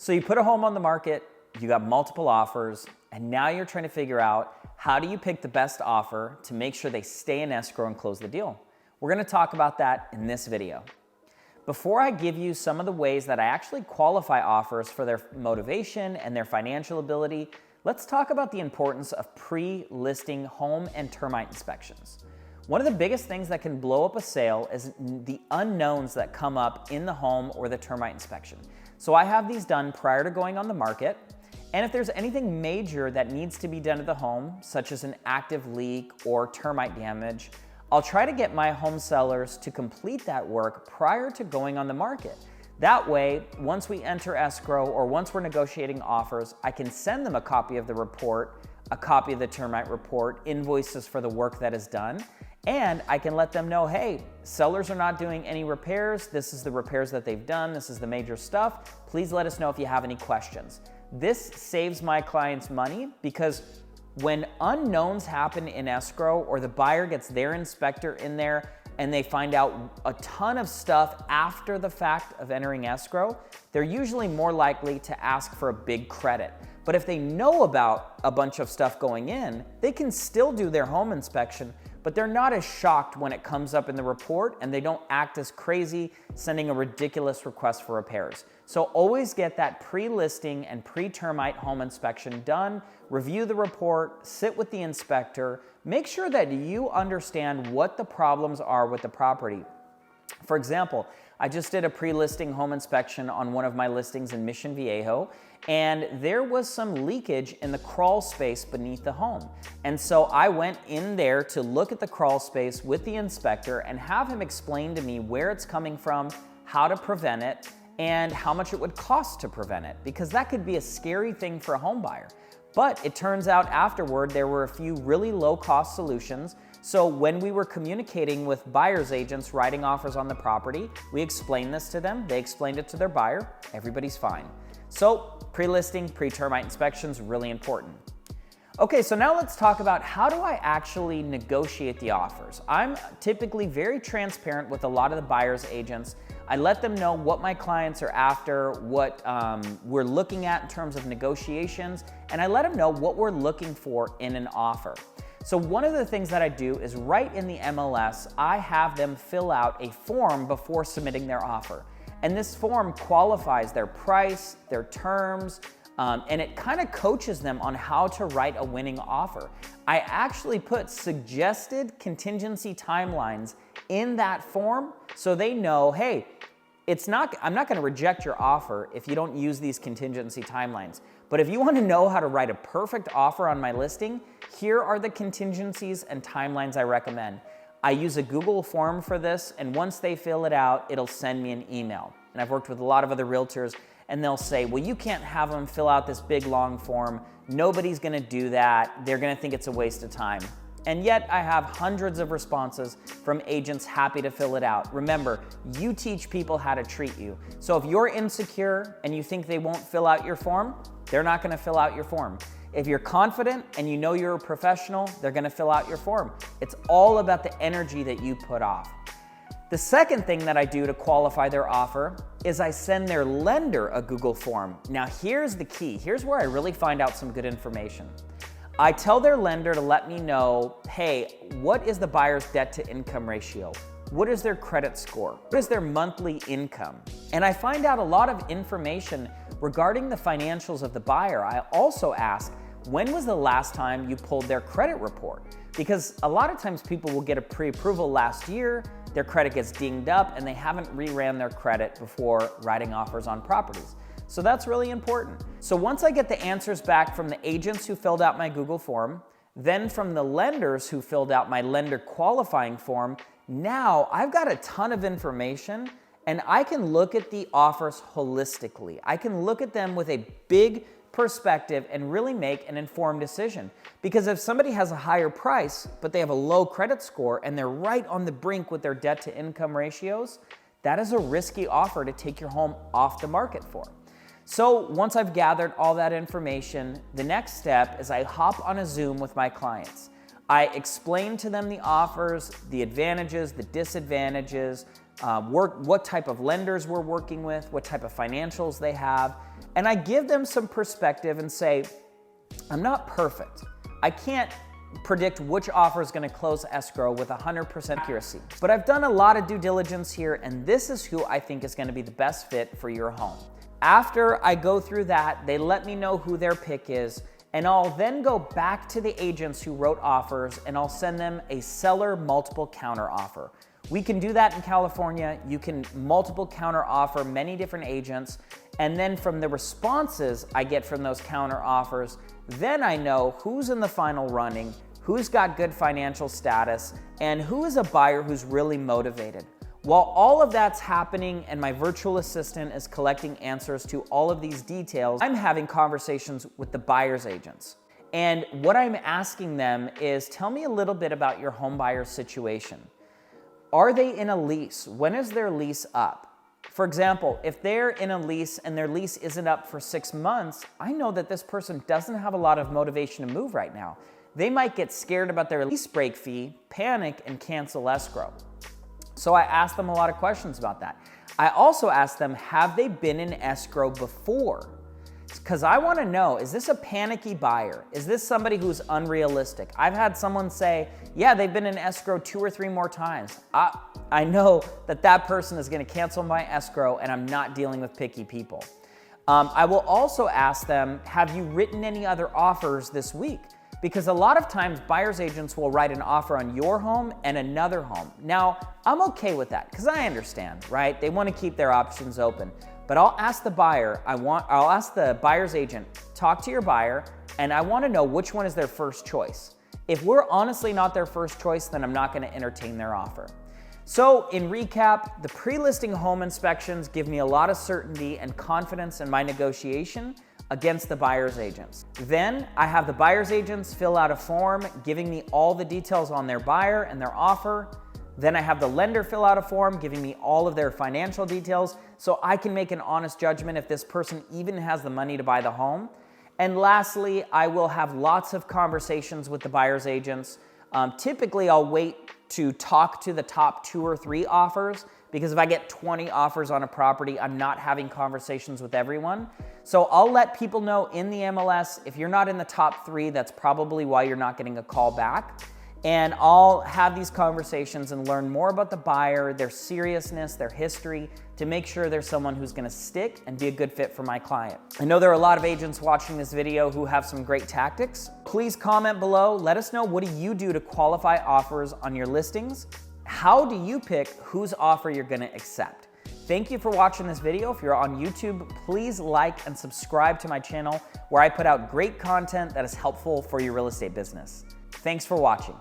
So you put a home on the market, you got multiple offers, and now you're trying to figure out how do you pick the best offer to make sure they stay in escrow and close the deal. We're gonna talk about that in this video. Before I give you some of the ways that I actually qualify offers for their motivation and their financial ability, let's talk about the importance of pre-listing home and termite inspections. One of the biggest things that can blow up a sale is the unknowns that come up in the home or the termite inspection. So I have these done prior to going on the market. And if there's anything major that needs to be done to the home, such as an active leak or termite damage, I'll try to get my home sellers to complete that work prior to going on the market. That way, once we enter escrow or once we're negotiating offers, I can send them a copy of the report, a copy of the termite report, invoices for the work that is done, and I can let them know, hey, sellers are not doing any repairs. This is the repairs that they've done. This is the major stuff. Please let us know if you have any questions. This saves my clients money because when unknowns happen in escrow or the buyer gets their inspector in there and they find out a ton of stuff after the fact of entering escrow, they're usually more likely to ask for a big credit. But if they know about a bunch of stuff going in, they can still do their home inspection, but they're not as shocked when it comes up in the report and they don't act as crazy sending a ridiculous request for repairs. So always get that pre-listing and pre-termite home inspection done, review the report, sit with the inspector, make sure that you understand what the problems are with the property. For example, I just did a pre-listing home inspection on one of my listings in Mission Viejo, and there was some leakage in the crawl space beneath the home. And so I went in there to look at the crawl space with the inspector and have him explain to me where it's coming from, how to prevent it, and how much it would cost to prevent it, because that could be a scary thing for a home buyer. But it turns out afterward, there were a few really low-cost solutions. So when we were communicating with buyer's agents writing offers on the property, we explained this to them, they explained it to their buyer, everybody's fine. So pre-listing, pre-termite inspections, really important. Okay, so now let's talk about how do I actually negotiate the offers. I'm typically very transparent with a lot of the buyer's agents. I let them know what my clients are after, what we're looking at in terms of negotiations, and I let them know what we're looking for in an offer. So one of the things that I do is right in the MLS, I have them fill out a form before submitting their offer. And this form qualifies their price, their terms, and it kind of coaches them on how to write a winning offer. I actually put suggested contingency timelines in that form so they know, hey, I'm not going to reject your offer if you don't use these contingency timelines. But if you want to know how to write a perfect offer on my listing, here are the contingencies and timelines I recommend. I use a Google form for this, and once they fill it out, it'll send me an email. And I've worked with a lot of other realtors, and they'll say, well, you can't have them fill out this big, long form. Nobody's gonna do that. They're gonna think it's a waste of time. And yet I have hundreds of responses from agents happy to fill it out. Remember, you teach people how to treat you. So if you're insecure and you think they won't fill out your form, they're not gonna fill out your form. If you're confident and you know you're a professional, they're gonna fill out your form. It's all about the energy that you put off. The second thing that I do to qualify their offer is I send their lender a Google form. Now here's the key. Here's where I really find out some good information. I tell their lender to let me know, hey, what is the buyer's debt to income ratio? What is their credit score? What is their monthly income? And I find out a lot of information regarding the financials of the buyer. I also ask, when was the last time you pulled their credit report? Because a lot of times people will get a pre-approval last year, their credit gets dinged up, and they haven't re-ran their credit before writing offers on properties. So that's really important. So once I get the answers back from the agents who filled out my Google form, then from the lenders who filled out my lender qualifying form, now I've got a ton of information and I can look at the offers holistically. I can look at them with a big perspective and really make an informed decision. Because if somebody has a higher price, but they have a low credit score and they're right on the brink with their debt to income ratios, that is a risky offer to take your home off the market for. So once I've gathered all that information, the next step is I hop on a Zoom with my clients. I explain to them the offers, the advantages, the disadvantages, what type of lenders we're working with, what type of financials they have. And I give them some perspective and say, I'm not perfect. I can't predict which offer is going to close escrow with 100% accuracy. But I've done a lot of due diligence here, and this is who I think is going to be the best fit for your home. After I go through that, they let me know who their pick is, and I'll then go back to the agents who wrote offers and I'll send them a seller multiple counter offer. We can do that in California. You can multiple counter offer many different agents. And then from the responses I get from those counter offers, then I know who's in the final running, who's got good financial status, and who is a buyer who's really motivated. While all of that's happening and my virtual assistant is collecting answers to all of these details, I'm having conversations with the buyer's agents. And what I'm asking them is, tell me a little bit about your home buyer situation. Are they in a lease? When is their lease up? For example, if they're in a lease and their lease isn't up for 6 months, I know that this person doesn't have a lot of motivation to move right now. They might get scared about their lease break fee, panic, and cancel escrow. So I ask them a lot of questions about that. I also ask them, have they been in escrow before? Because I want to know, is this a panicky buyer? Is this somebody who's unrealistic? I've had someone say, yeah, they've been in escrow 2 or 3 more times. I know that that person is going to cancel my escrow, and I'm not dealing with picky people. I will also ask them, have you written any other offers this week? Because a lot of times buyer's agents will write an offer on your home and another home. Now, I'm okay with that because I understand, right? They want to keep their options open. But I'll ask the buyer, I'll ask the buyer's agent, talk to your buyer, and I want to know which one is their first choice. If we're honestly not their first choice, then I'm not going to entertain their offer. So in recap, the pre-listing home inspections give me a lot of certainty and confidence in my negotiation against the buyer's agents. Then I have the buyer's agents fill out a form giving me all the details on their buyer and their offer. Then I have the lender fill out a form giving me all of their financial details so I can make an honest judgment if this person even has the money to buy the home. And lastly, I will have lots of conversations with the buyer's agents. Typically, I'll wait to talk to the top 2 or 3 offers because if I get 20 offers on a property, I'm not having conversations with everyone. So I'll let people know in the MLS, if you're not in the top 3, that's probably why you're not getting a call back. And I'll have these conversations and learn more about the buyer, their seriousness, their history, to make sure there's someone who's gonna stick and be a good fit for my client. I know there are a lot of agents watching this video who have some great tactics. Please comment below. Let us know, what do you do to qualify offers on your listings? How do you pick whose offer you're gonna accept? Thank you for watching this video. If you're on YouTube, please like and subscribe to my channel where I put out great content that is helpful for your real estate business. Thanks for watching.